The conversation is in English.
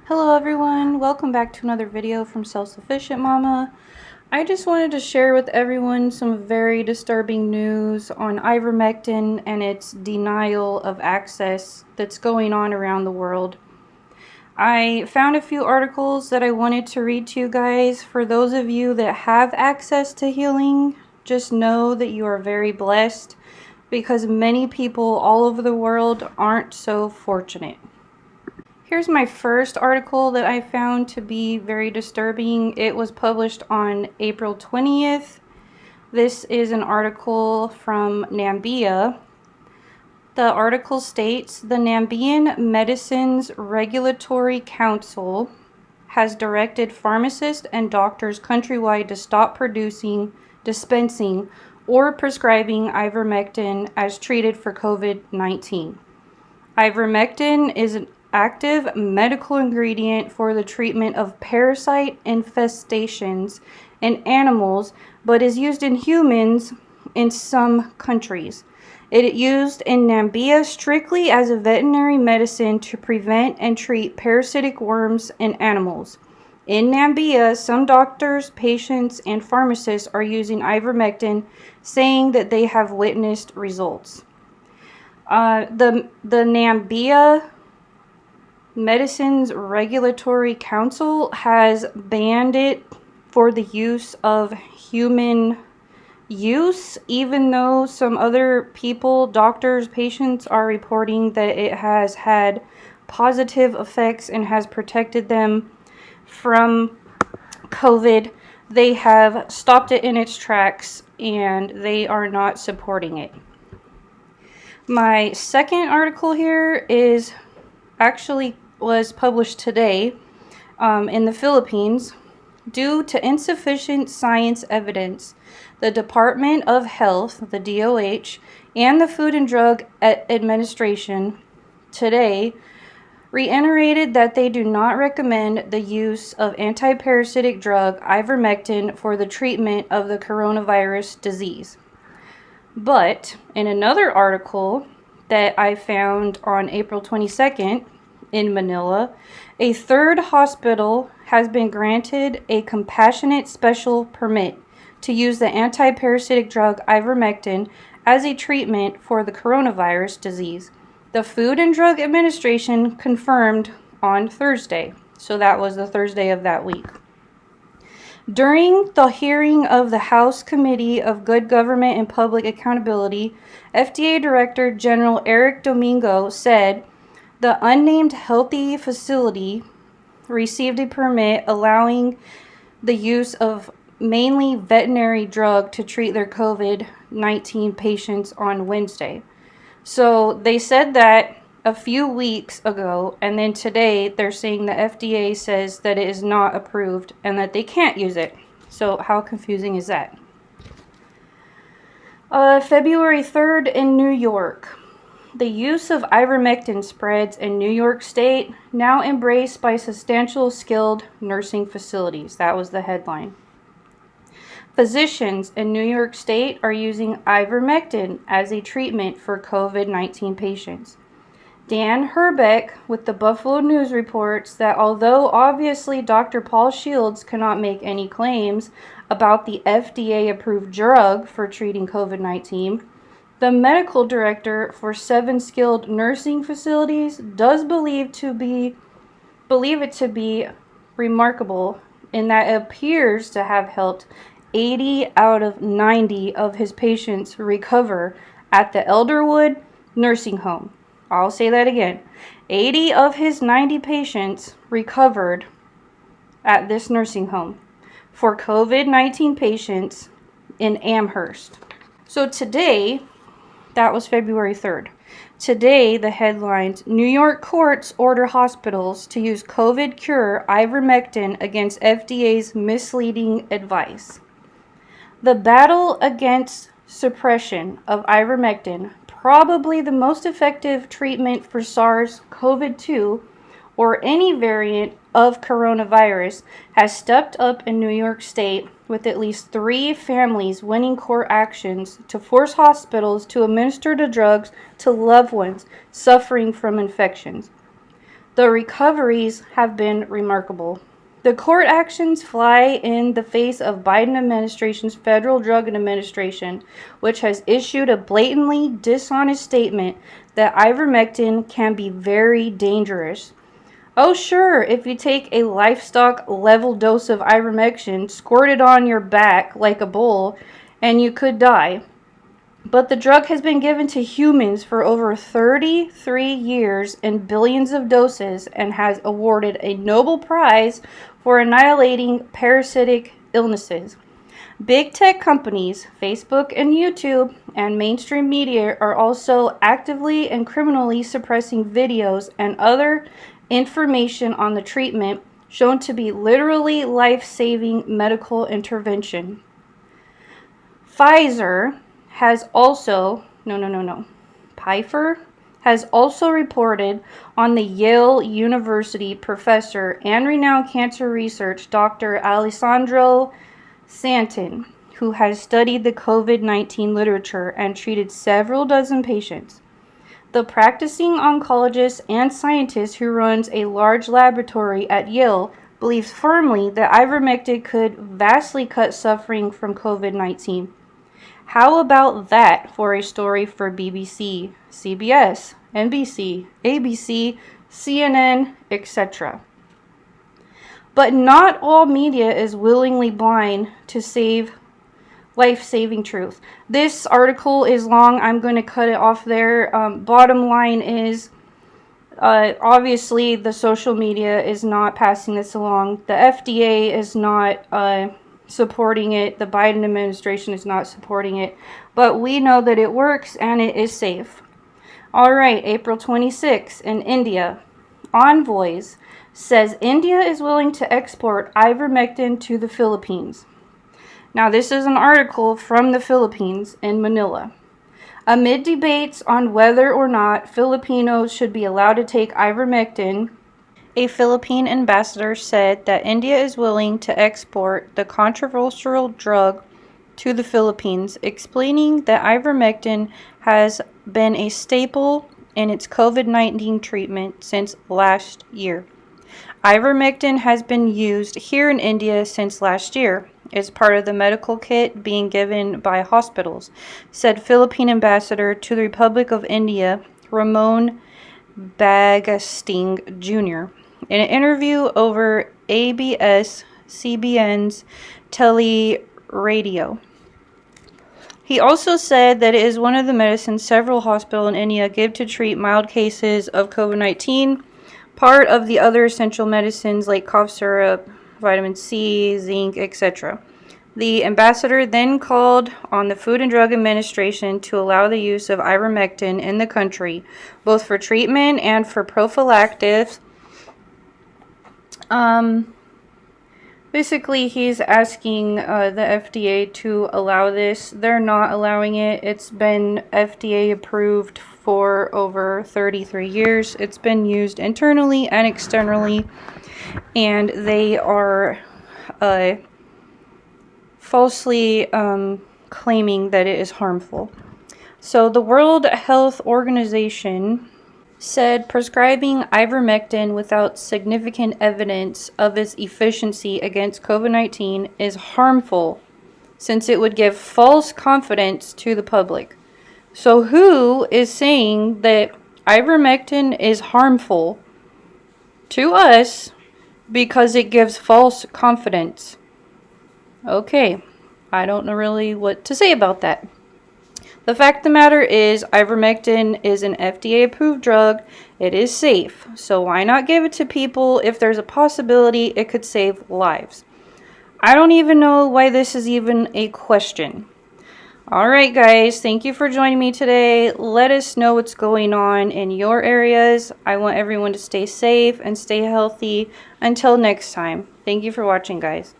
Hello everyone, welcome back to another video from Self-Sufficient Mama. I just wanted to share with everyone some very disturbing news on ivermectin and its denial of access that's going on around the world. I found a few articles that I wanted to read to you guys. For those of you that have access to healing, just know that you are very blessed because many people all over the world aren't so fortunate. Here's my first article that I found to be very disturbing. It was published on April 20th. This is an article from Namibia. The article states, the Namibian Medicines Regulatory Council has directed pharmacists and doctors countrywide to stop producing, dispensing, or prescribing ivermectin as treated for COVID-19. Ivermectin is an active medical ingredient for the treatment of parasite infestations in animals, but is used in humans in some countries. It is used in Namibia strictly as a veterinary medicine to prevent and treat parasitic worms in animals. In Namibia, some doctors, patients, and pharmacists are using ivermectin, saying that they have witnessed results. The Namibia Medicines Regulatory Council has banned it for the use of human use, even though some other people, doctors, patients, are reporting that it has had positive effects and has protected them from COVID. They have stopped it in its tracks and they are not supporting it. My second article here was published today in the Philippines. Due to insufficient science evidence, the Department of Health, the DOH, and the Food and Drug Administration today reiterated that they do not recommend the use of antiparasitic drug ivermectin for the treatment of the coronavirus disease. But in another article that I found on April 22nd in Manila, a third hospital has been granted a compassionate special permit to use the antiparasitic drug ivermectin as a treatment for the coronavirus disease. The Food and Drug Administration confirmed on Thursday, so that was the Thursday of that week. During the hearing of the House Committee of Good Government and Public Accountability, FDA Director General Eric Domingo said the unnamed healthy facility received a permit allowing the use of mainly veterinary drug to treat their COVID-19 patients on Wednesday. So they said that a few weeks ago, and then today they're saying the FDA says that it is not approved and that they can't use it. So how confusing is that? February 3rd in New York. The use of ivermectin spreads in New York State, now embraced by substantial skilled nursing facilities. That was the headline. Physicians in New York State are using ivermectin as a treatment for COVID-19 patients. Dan Herbeck with the Buffalo News reports that although obviously Dr. Paul Shields cannot make any claims about the FDA-approved drug for treating COVID-19, the medical director for 7 skilled nursing facilities does believe it to be remarkable in that it appears to have helped 80 out of 90 of his patients recover at the Elderwood nursing home. I'll say that again. 80 of his 90 patients recovered at this nursing home for COVID-19 patients in Amherst. So today, that was February 3rd. Today, the headlines, New York courts order hospitals to use COVID cure ivermectin against FDA's misleading advice. The battle against suppression of ivermectin, probably the most effective treatment for SARS-CoV-2 or any variant of coronavirus, has stepped up in New York State, with at least 3 families winning court actions to force hospitals to administer the drugs to loved ones suffering from infections. The recoveries have been remarkable. The court actions fly in the face of Biden administration's Federal Drug Administration, which has issued a blatantly dishonest statement that ivermectin can be very dangerous. Oh sure, if you take a livestock level dose of ivermectin, squirt it on your back like a bull, and you could die. But the drug has been given to humans for over 33 years in billions of doses and has awarded a Nobel Prize for annihilating parasitic illnesses. Big tech companies, Facebook and YouTube, and mainstream media are also actively and criminally suppressing videos and other information on the treatment shown to be literally life-saving medical intervention. Pfizer has also, Pfeiffer has also reported on the Yale University professor and renowned cancer research Dr. Alessandro Santin, who has studied the COVID-19 literature and treated several dozen patients. The practicing oncologist and scientist who runs a large laboratory at Yale believes firmly that ivermectin could vastly cut suffering from COVID-19. How about that for a story for BBC, CBS, NBC, ABC, CNN, etc.? But not all media is willingly blind to save life-saving truth. This article is long. I'm going to cut it off there. Bottom line is, obviously, the social media is not passing this along. The FDA is not supporting it. The Biden administration is not supporting it. But we know that it works and it is safe. All right, April 26th in India. Envoys says India is willing to export ivermectin to the Philippines. Now, this is an article from the Philippines in Manila. Amid debates on whether or not Filipinos should be allowed to take ivermectin, a Philippine ambassador said that India is willing to export the controversial drug to the Philippines, explaining that ivermectin has been a staple in its COVID-19 treatment since last year. Ivermectin has been used here in India since last year as part of the medical kit being given by hospitals, said Philippine ambassador to the Republic of India, Ramon Bagasting Jr. in an interview over ABS-CBN's teleradio. He also said that it is one of the medicines several hospitals in India give to treat mild cases of COVID-19, part of the other essential medicines like cough syrup, vitamin C, zinc, etc. The ambassador then called on the Food and Drug Administration to allow the use of ivermectin in the country, both for treatment and for prophylaxis. Basically, he's asking the FDA to allow this. They're not allowing it. It's been FDA approved for over 33 years. It's been used internally and externally, and they are falsely claiming that it is harmful. So the World Health Organization said prescribing ivermectin without significant evidence of its efficacy against COVID-19 is harmful, since it would give false confidence to the public. So who is saying that ivermectin is harmful to us because it gives false confidence? Okay, I don't know really what to say about that. The fact of the matter is, ivermectin is an FDA-approved drug. It is safe. So why not give it to people if there's a possibility it could save lives? I don't even know why this is even a question. Alright guys, thank you for joining me today. Let us know what's going on in your areas. I want everyone to stay safe and stay healthy. Until next time. Thank you for watching, guys.